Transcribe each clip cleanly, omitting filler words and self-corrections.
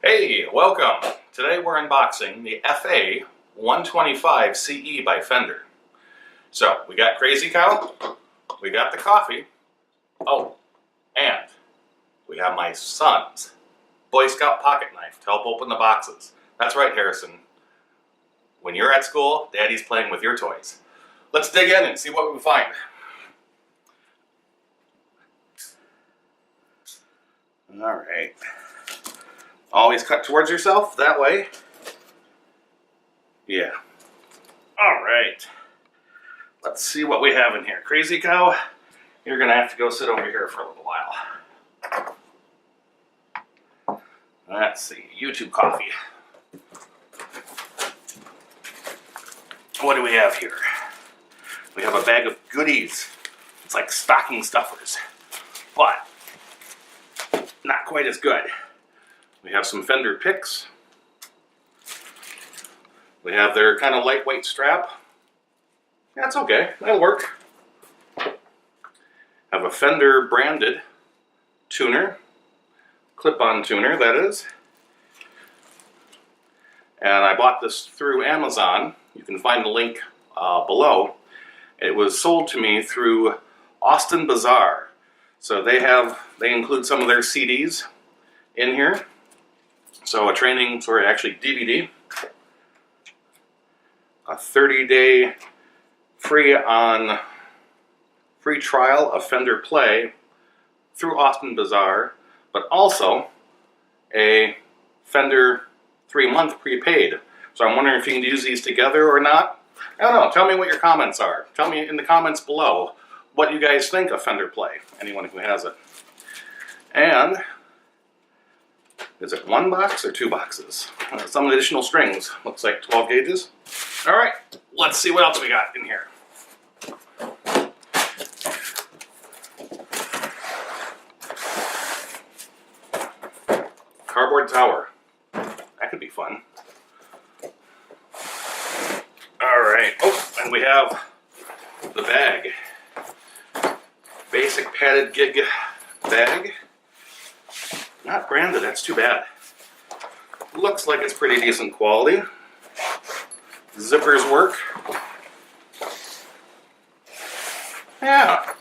Hey, welcome! Today we're unboxing the FA-125CE by Fender. So, we got Crazy Cow, we got the coffee, oh, and we have my son's Boy Scout pocket knife to help open the boxes. That's right, Harrison. When you're at school, Daddy's playing with your toys. Let's dig in and see what we find. Alright. Always cut towards yourself, that way. Yeah. Alright. Let's see what we have in here. Crazy Cow, you're going to have to go sit over here for a little while. Let's see. YouTube coffee. What do we have here? We have a bag of goodies. It's like stocking stuffers, but not quite as good. We have some Fender picks. We have their kind of lightweight strap. That's okay, that'll work. Have a Fender branded tuner, clip-on tuner that is. And I bought this through Amazon. You can find the link below. It was sold to me through Austin Bazaar. So they include some of their CDs in here. So a training, sorry, actually DVD. A 30-day free trial of Fender Play through Austin Bazaar, but also a Fender 3-month prepaid. So I'm wondering if you can use these together or not. I don't know. Tell me what your comments are. Tell me in the comments below what you guys think of Fender Play, anyone who has it. And is it one box or two boxes? Some additional strings. Looks like 12 gauges. All right, let's see what else we got in here. Cardboard tower. That could be fun. All right. Oh, and we have the bag. Basic padded gig bag. Not branded, that's too bad. Looks like it's pretty decent quality. Zippers work. Yeah,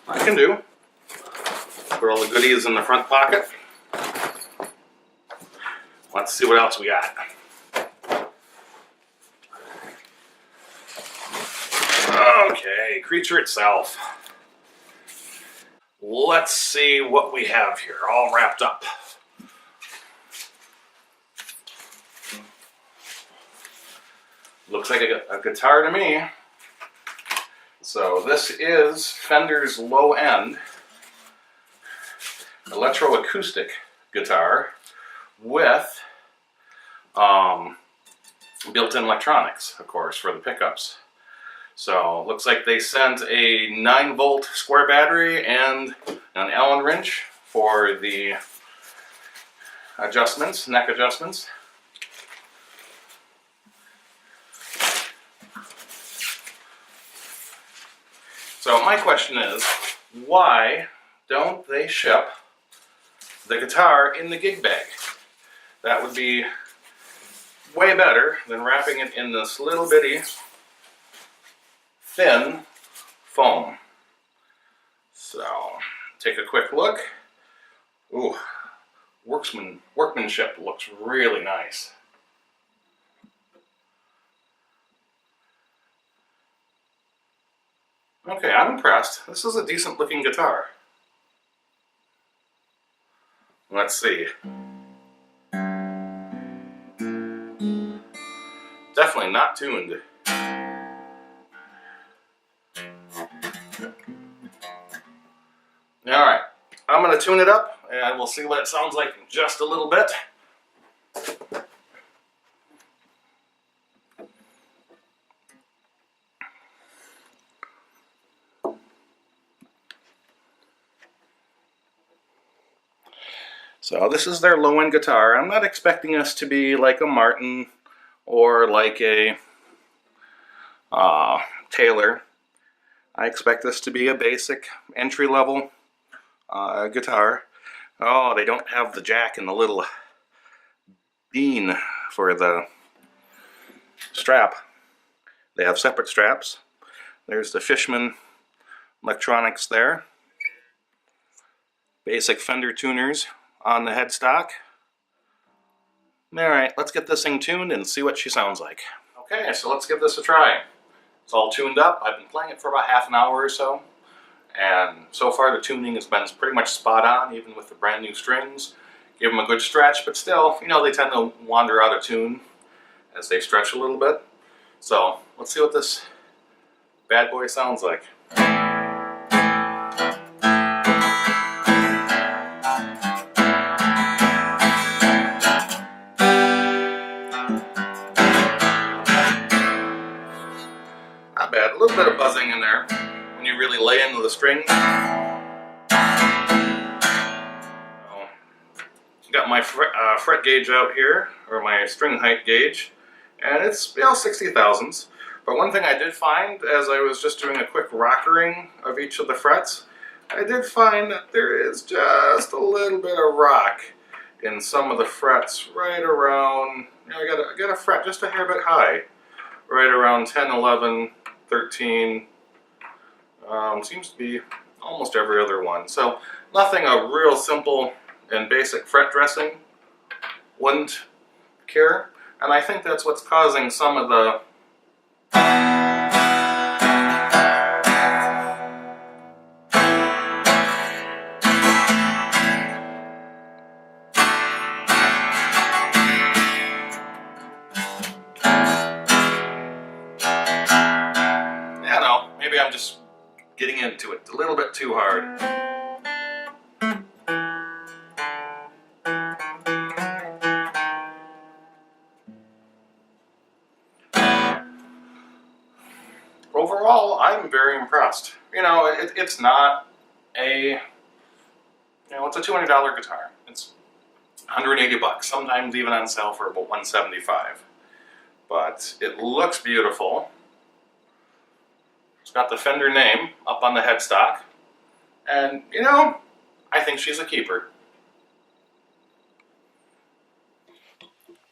I can do. Put all the goodies in the front pocket. Let's see what else we got. Okay, creature itself. Let's see what we have here, all wrapped up. Looks like a guitar to me. So this is Fender's low-end electroacoustic guitar with built-in electronics, of course, for the pickups. So looks like they sent a 9-volt square battery and an Allen wrench for the adjustments, neck adjustments. So my question is, why don't they ship the guitar in the gig bag? That would be way better than wrapping it in this little bitty thin foam. So, take a quick look. Ooh, workmanship looks really nice. Okay, I'm impressed. This is a decent looking guitar. Let's see. Definitely not tuned. Alright, I'm going to tune it up and we'll see what it sounds like in just a little bit. So this is their low-end guitar. I'm not expecting this to be like a Martin or like a Taylor. I expect this to be a basic entry-level guitar. Oh, they don't have the jack in the little bean for the strap. They have separate straps. There's the Fishman electronics there. Basic Fender tuners on the headstock. Alright, let's get this thing tuned and see what she sounds like. Okay, so let's give this a try. It's all tuned up. I've been playing it for about half an hour or so. And so far the tuning has been pretty much spot on, even with the brand new strings. Give them a good stretch, but still, you know, they tend to wander out of tune as they stretch a little bit. So, let's see what this bad boy sounds like. Not bad. A little bit of buzzing in there when you really lay into the strings. Got my fret gauge out here, or my string height gauge, and it's, you know, 60 thousandths. But one thing I did find as I was just doing a quick rockering of each of the frets, I did find that there is just a little bit of rock in some of the frets right around, you know, I got a fret just a hair bit high, right around 10, 11, 13, seems to be almost every other one. So nothing a real simple and basic fret dressing wouldn't cure, and I think that's what's causing some of the maybe I'm just getting into it a little bit too hard. Overall, I'm very impressed. You know, it's not a, you know, it's a $200 guitar. It's 180 bucks, sometimes even on sale for about 175. But it looks beautiful. It's got the Fender name up on the headstock. And, you know, I think she's a keeper.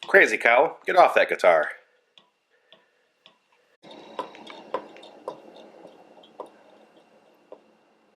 Crazy Cow, get off that guitar.